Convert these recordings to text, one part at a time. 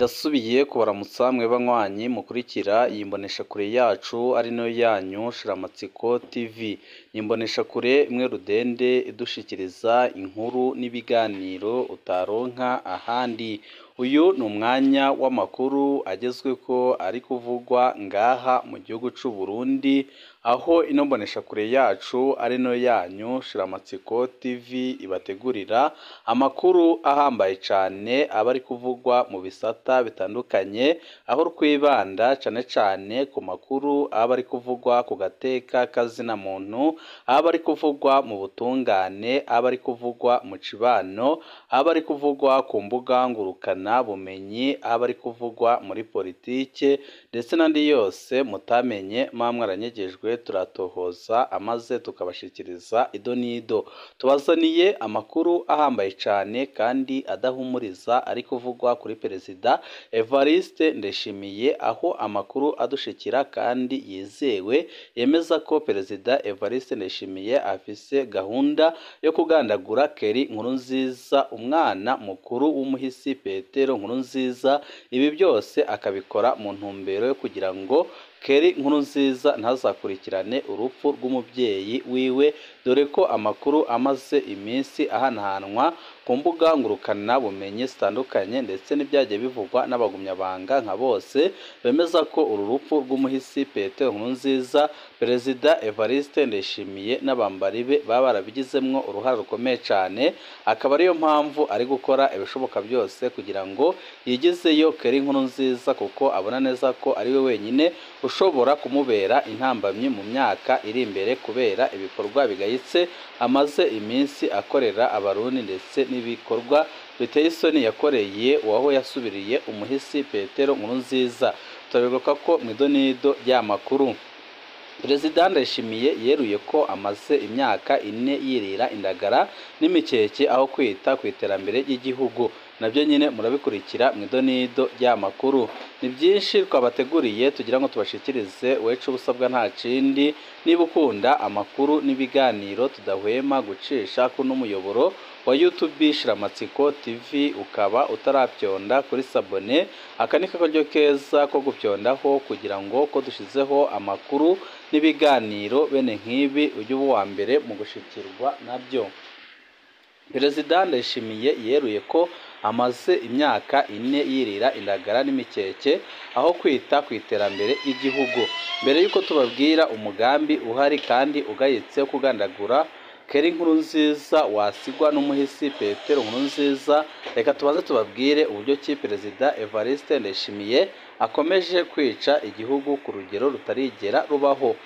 Ndasubiye kubaramutsa mwe banywanyi mukurikira iyi mboneshakure yacu ari nayo yanyu Shiramatsiko TV. Ni imboneshakure imwe rudende idushikiriza inkuru n'ibiganiro utaronka ahandi. Uyu ni umwanya w'amakuru agezweko ari kuvugwa ngaha mu gihugu c'u Burundi, aho ino mboneshakure yacu ari nayo yanyu Shiramatsiko TV ibategurira amakuru ahambaye cane aba ari kuvugwa mu bisata bitandukanye, aho twibanda cane cane ku makuru aba ari kuvugwa ku gateka kazina muntu, aba ari kuvugwa mu butungane, aba ari kuvugwa mu cibano, aba ari kuvugwa ku mbuga ngurukana bumenyi, aba ari kuvugwa muri politike ndetse n'andi yose mutamenye mwamwaranyegejwe turatohoza amaze tukabashikiriza ido nido. Tubazaniye amakuru ahambaye cane kandi adahumuriza ari kuvugwa kuri Perezida Evariste Ndayishimiye, aho amakuru adushikira kandi yizewe yemeza ko Perezida Evariste Ndayishimiye afise gahunda yo kugandagura Kelly Nkurunziza, umwana mukuru w'umuhisi Petero Nkurunziza. Ibi byose akabikora mu ntumbero yo kugira ngo Kelly Nkurunziza ntazakurikirane urupfu rw'umubyeyi wiwe, dore ko amakuru amaze iminsi ahanahanwa ku mbuga ngurukana bumenyi zitandukanye ndetse n'ibyagiye bivugwa n'abagumyabanga nka bose bemeza ko uru rupfu rw'umuhisi Petero Nkurunziza Perezida Evariste Ndayishimiye n'abambari be baba barabigizemwo uruhare rukomeye cane. Akaba ariyo mpamvu ari gukora ibishoboka byose kugira ngo yigizeyo Kelly Nkurunziza, kuko abona neza ko ari we wenyine ushobora kumubera intambamyi mu myaka iri imbere, kubera ibikorwa bigayitse amaze iminsi akorera abarundi ndetse n'ibikorwa biteye isoni yakoreye uwaho yasubiriye umuhisi Petero Nkurunziza. Turabibuka ko mu idonido ry'amakuru Perezida Ndayishimiye yeruye ko amaze imyaka 4 yirira indagara n'imikeke aho kwita ku iterambere ry'igihugu. Nabyo nyine murabikurikira mu idonido ry'amakuru. Ni byinshi twabateguriye tugira ngo tubashikirize, wecu ubusabwa nta kindi, niba ukunda amakuru n'ibiganiro tudahwema gucisha kuno muyoboro wa YouTube Shiramatsiko TV, ukaba utarapyonda kuri sabone, aka ni karyo keza ko gupyondaho kugira ngo ko dushizeho amakuru n'ibiganiro bene nk'ibi ujye uba uwa mbere mu gushikirwa nabyo. Perezida Ndayishimiye yeruye ko amaze imyaka 4 yirira indagara n'imikeke aho kwita ku iterambere ry'igihugu. Mbere yuko tubabwira umugambi uhari kandi ugayitse kugandagura Kelly Nkurunziza wasigwa n'umuhisi Petero Nkurunziza, reka tubanze tubabwire uburyo ki Perezida Evariste Ndayishimiye akomeje kwica igihugu ku rugero rutarigera rubaho.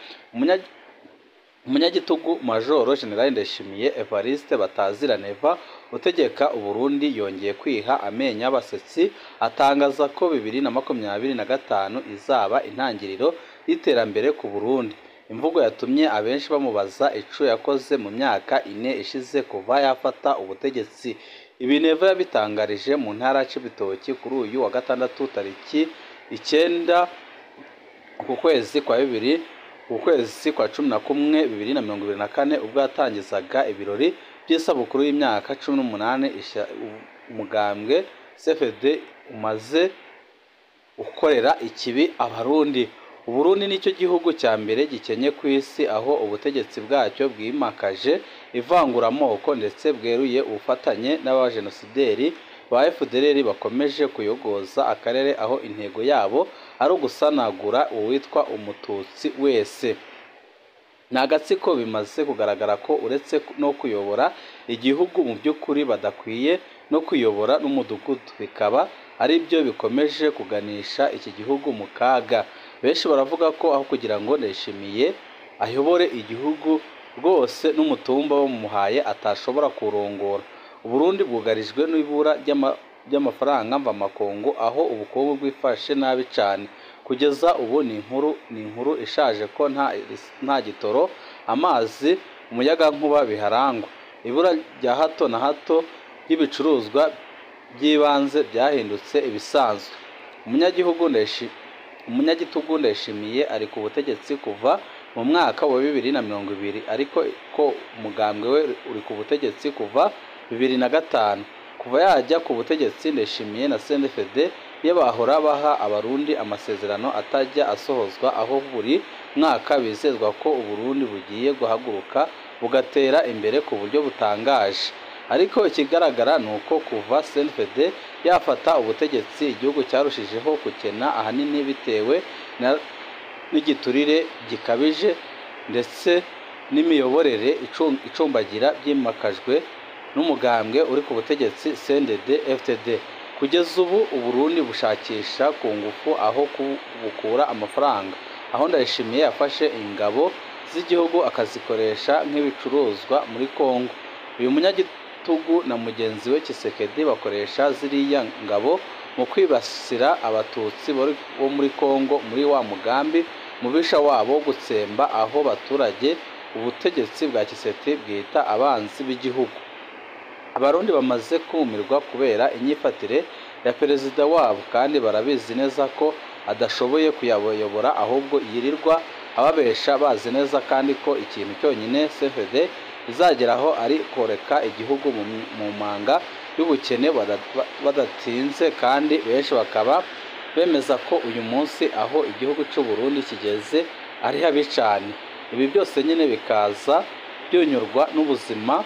Umunyagitugu Majoro General Ndayishimiye Evariste batazira Neva utegeka Uburundi yongeye kwiha amenya y'abasetsi, atangaza ko 2025 izaba intangiriro y'iterambere ku Burundi. Imvugo yatumye abenshi bamubaza ico yakoze mu myaka 4 ishize kuva yafata ubutegetsi. Ibi Neva yabitangarije mu ntara y'Ibitoki kuri uyu wa gatandatu tariki 9 ku kwezi kwa 2 ukwezi kwa 11 2024, ubwo yatangizaga ibirori by'isabukuru y'imyaka 18 umugambwe CFD umaze ukorera ikibi abarundi. Uburundi nicyo gihugu cya mbere gikenye ku isi, aho ubutegetsi bwacyo bwimakaje ivanguramoko ndetse bweruye ubufatanye n'abajenosideri ba FDLR bakomeje kuyogoza akarere, aho intego yabo ari ugusanagura uwitwa umututsi wese. N'agatsiko bimaze kugaragara ko uretse no kuyobora igihugu mu by'ukuri badakwiye no kuyobora n'umudugudu, bikaba ari byo bikomeje kuganisha iki gihugu mu kaga. Benshi baravuga ko aho kugira ngo Ndayishimiye ayobore igihugu rwose n'umutumba wo muhaye atashobora kurongora. Uburundi bwugarijwe n'ibura ry'amafaranga mva makongo, aho ubukungu bwifashe nabi cyane. Kugeza ubu ni inkuru ishaje ko nta gitoro, amazi, umuyaga nkuba biharangwa. Ibura rya hato na hato y'ibicuruzwa by'ibanze byahindutse ibisanzwe. Umunyagitugu Ndayishimiye ari ku butegetsi kuva mu mwaka wa 2020, ariko ko umugambwe we uri ku butegetsi kuva 2005. Kuva yajya ku butegetsi Ndayishimiye na CNDD iyo bahora baha abarundi amasezerano atajya asohozwa, aho buri mwaka bizezwa ko Uburundi bugiye guhaguruka bugatera imbere ku buryo butangaje. Ariko ikigaragara ni uko kuva CNDD yafata ubutegetsi igihugu cyarushijeho gukena, ahanini bitewe n'igiturire gikabije ndetse n'imiyoborere icumbagira byimakajwe n'umugambwe uri ku butegetsi CNDD FDD. Kugeza ubu Uburundi bushakisha ku ngufu aho bukura amafaranga, aho Ndayishimiye yafashe ingabo z'igihugu akazikoresha nk'ibicuruzwa muri Kongo. Uyu munyagitugu na mugenzi we Tshisekedi bakoresha ziriya ngabo mu kwibasira abatutsi bo muri Kongo muri wa mugambi mubisha wabo gutsemba aho baturage ubutegetsi bwa Tshisekedi bwita abanzi b'igihugu. Abarundi bamaze kumirwa kubera inyifatire ya perezida wabo, kandi barabizi neza ko adashoboye kuyabayobora ahubwo yirirwa ababesha, bazi neza kandi ko ikintu cyonyine CNDD izageraho ari koreka igihugu mu manga y'ubukene badatinze, kandi benshi bakaba bemeza ko uyu munsi aho igihugu cy'u Burundi kigeze ari habi cyane. Ibi byose nyine bikaza byunyurwa n'ubuzima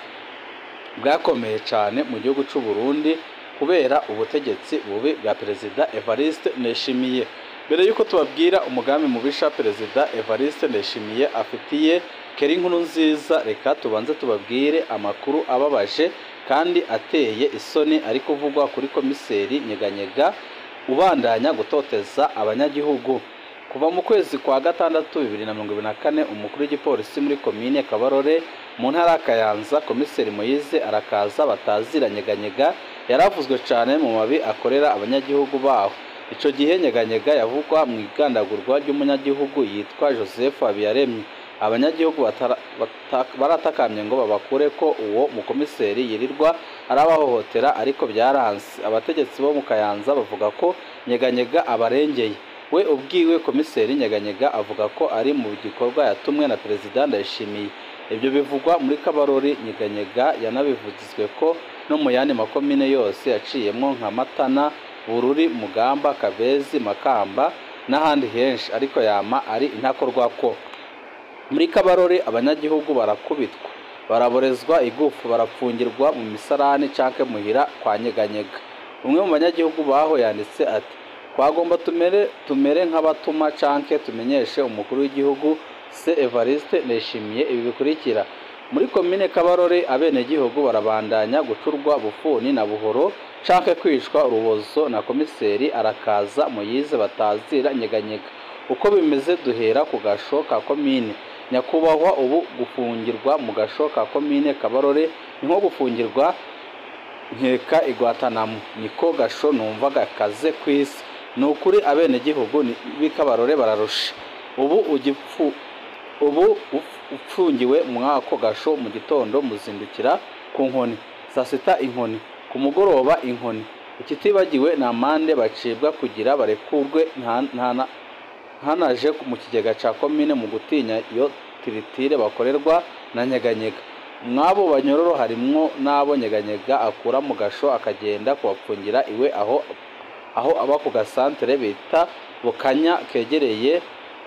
bwakomeye cyane mu gihugu cy'u Burundi kubera ubutegetsi bubi bwa Perezida Evariste Ndayishimiye. Mbere yuko tubabwira umugambi mubisha Perezida Evariste Ndayishimiye afitiye Kelly Nkurunziza, reka tubanze tubabwire amakuru ababaje kandi ateye isoni ari kuvugwa kuri komiseri Nyeganyega ubandanya gutoteza abanyagihugu. Kuva mu kwezi kwa gatandatu 2024 umukuru w'igipolisi muri komine Kabarore mu ntara Kayanza, komiseri Moise arakaza batazira Nyeganyega yaravuzwe cyane mu mabi akorera abanyagihugu baho. Ico gihe Nyeganyega yavugwa mu igandagurwa ry'umunyagihugu yitwa Joseph Abiyaremye. Abanyagihugu baratakamye ngo babakure ko uwo mukomiseri yirirwa arabahohotera, ariko byaranze. Abategetsi bo mu Kayanza bavuga ko Nyeganyega abarengeye. We ubwiwe komiseri Nyeganyega avuga ko ari mu gikorwa yatumwe na Perezida Ndayishimiye. Ibyo bivugwa muri Kabarori. Nyeganyega yanabivugizwe ko no mu yandi makomine yose yaciyemo nka Matana, Bururi, Mugamba, Kabezi, Makamba n'ahandi henshi, ariko yama ari intakorwa ko. Muri Kabarore abanyagihugu barakubitwa, baraborezwa igufu, barapfungirwa mu misarani canke muhira kwa Nyeganyega. Umwe mu banyagihugu baho yanditse ati twagomba tumere nk'abatuma canke tumenyeshe umukuru w'igihugu se Evariste Ndayishimiye ibi bikurikira. Muri komine Kabarore abenegihugu barabandanya gucurwa bufuni na buhoro canke kwishwa urubozo na komiseri arakaza Moise batazira Nyeganyega. Uko bimeze duhera ku gasho ka komine nyakubahwa. Ubu gufungirwa mu gasho ka komine Kabarore ni nko gufungirwa nkeka igwatanamo, niko gasho numva gakaze kwisi. Nukuri abenegihugu b'Ikabarore bararusha. Ubu upfungiwe mwako gasho mu gitondo muzindukira ku nkoni, saa sita inkoni, ku mugoroba inkoni. Ikitibagiwe na mande bacibwa kugira barekurwe hanaje mu kigega ca komine mu gutinya iyo tiritire bakorerwa na Nyeganyega. Mwabo banyororo harimwo nabo Nyeganyega akura mu gasho akagenda kubapfungira iwe aho aba ku gasantere bita Bukanya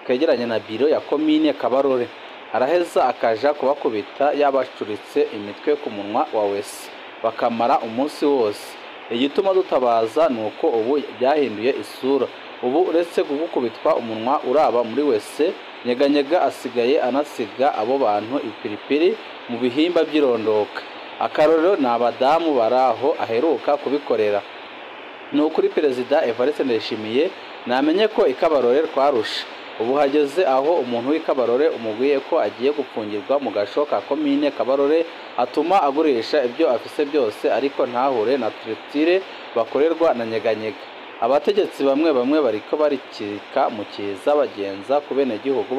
kegeranye na biro ya komine Kabarore. Araheza akaja kubakubita yabacuritse imitwe ku munwa wa wese bakamara umunsi wose. Igituma dutabaza nuko ubu byahinduye isura. Ubu uretse kugukubitwa umunwa uraba muri wese, Nyeganyega asigaye anasiga abo bantu ipiripiri mu bihimba by'irondoka. Akarorero ni abadamu baraho aheruka kubikorera. Nukuri Perezida Evariste Ndayishimiye namenye ko Ikabarore twarusha. Ubu hageze aho umuntu w'Ikabarore umubwiye ko agiye gupfungirwa mu gasho ka komine Kabarore atuma agurisha ibyo afise byose, ariko ntahure na tiritire bakorerwa na Nyeganyega. Abategetsi bamwe bariko barikika mu kiza bagenza ku benegihugu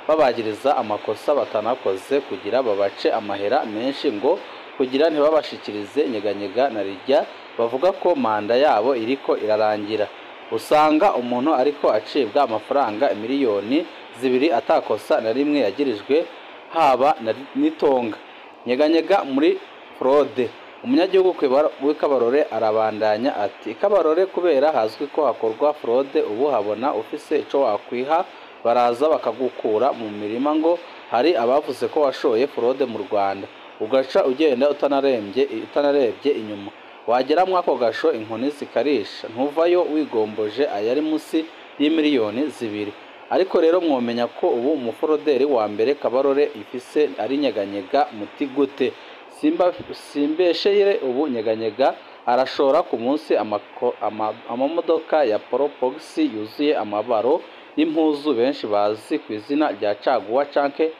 babagiriza amakosa batanakoze kugira babace amahera menshi ngo kugira ntibabashikirize Nyeganyega na rijya bavuga ko manda yabo iriko irarangira. Usanga umuntu ariko acibwa amafaranga miliyoni 2 atakosa na rimwe yagirijwe haba n'itonga. Nyeganyega muri fraude umunyagihugu w'Ikabarore arabandanya ati Ikabarore kubera hazwi ko hakorwa fraude ubu habona ufise ico wakwiha baraza bakagukura mu mirima ngo hari abavuze ko washoye fraude mu Rwanda ugaca ugenda utanarebye inyuma wageramwa ako gasho inkoni zikarisha ntuvayo wigomboje ayari musi y'imiliyoni 2 ariko rero mwomenya ko ubu umuforoderi wa mbere Kabarore ifise ari nyeganyega muti gute simbesheye ubu nyeganyega arashora ku munsi amamodoka ya Probox yuzuye amabaro y'impuzu benshi bazi ku izina rya caguwa canke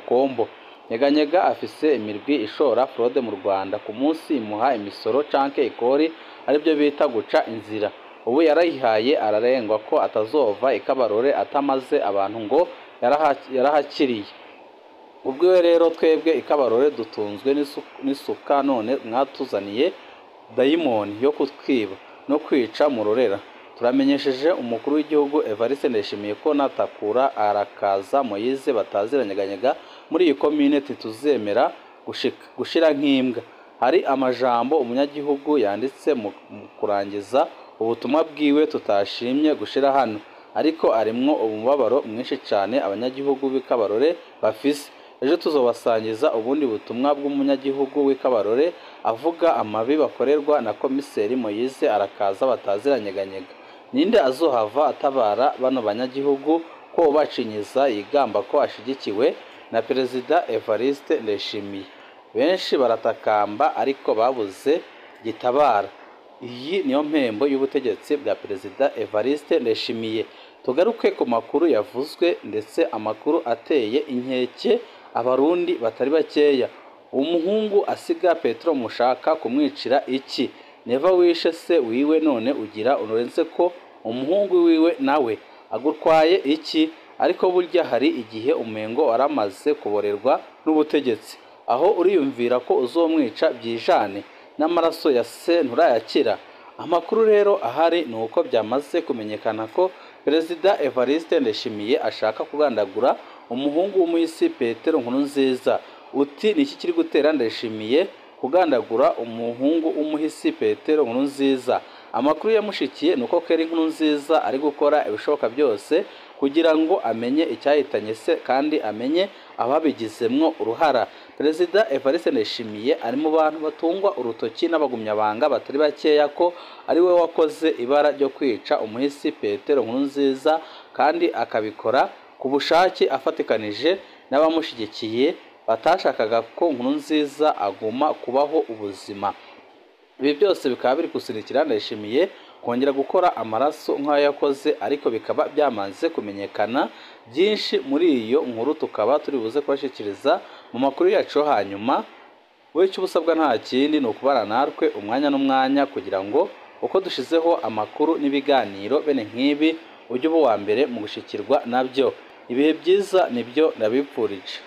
kombo nyeganyega afise imirwi ishora fraude mu Rwanda ku munsi imuha imisoro canke ikori aribyo bita guca inzira ubu yarayihaye ararengwa ko atazova Ikabarore atamaze abantu ngo yarahakiriye ubwo rero twebwe Ikabarore dutunzwe n'isuka none mwatuzaniye dayimoni yo kutwiba no kwica mu Rorera turamenyesheje umukuru w'igihugu Evariste Ndayishimiye ko natakura arakaza Moyize bataziranyeganyega muri iyi commune tuzemera gushira nk'imbwa hari amajambo umunyagihugu yanditse mu kurangiza ubutumwa bwiwe tutashimye gushira hano ariko arimwo umubabaro mwinshi cyane abanyagihugu b'Ikabarore bafise ejo tuzobasangiza ubundi butumwa bw'umunyagihugu w'Ikabarore avuga amabi bakorerwa na komiseri Moyize arakaza bataziranyeganyega ninde azohava atabara bano banyagihugu ko bacinyiza yigamba ko ashigikiwe na Perezida Evariste Ndayishimiye benshi baratakamba ariko babuze gitabara iyi niyo mpembo y'ubutegetsi bwa Perezida Evariste Ndayishimiye tugaruke ku makuru yavuzwe ndetse amakuru ateye inkeke abarundi batari bakeya umuhungu asiga Petro mushaka kumwicira iki Neva wishe se wiwe none ugira unorenze ko umuhungu wiwe nawe agutwaye iki ariko burya hari igihe umengo waramaze kuborerwa n'ubutegetsi aho uriyumvira ko uzomwica byijane n'amaraso ya se nturayakira amakuru rero ahari nuko byamaze kumenyekana ko Perezida Evariste Ndayishimiye ashaka kugandagura umuhungu w'umuhisi Petero Nkurunziza uti niki kiri gutera Ndayishimiye kugandagura umuhungu w'umuhisi Petero Nkurunziza amakuru yamushikiye nuko Kelly Nkurunziza ari gukora ibishoboka byose kugira ngo amenye icyahitanye se kandi amenye ababigizemwo uruhara Perezida Evariste Ndayishimiye ari mu bantu batungwa urutoki n'abagumyabanga batari bakeya ko ari we wakoze ibara ryo kwica umuhisi Petero Nkurunziza kandi akabikora ku bushake afatikanije n'abamushigikiye batashakaga ko Nkurunziza aguma kubaho ubuzima ibi byose bikaba biri kusinikira Ndayishimiye kongera gukora amaraso nk'ayo yakoze ariko bikaba byamaze kumenyekana byinshi muri iyo nkuru tukaba turi buze kubashikiriza mu makuru yacu hanyuma we cy'ubusabwa nta kindi no kubara natwe umwanya n'umwanya kugira ngo uko dushizeho amakuru n'ibiganiro bene nk'ibi ujye uba wa mbere mu gushikirwa nabyo ibihe byiza nibyo nabipfurije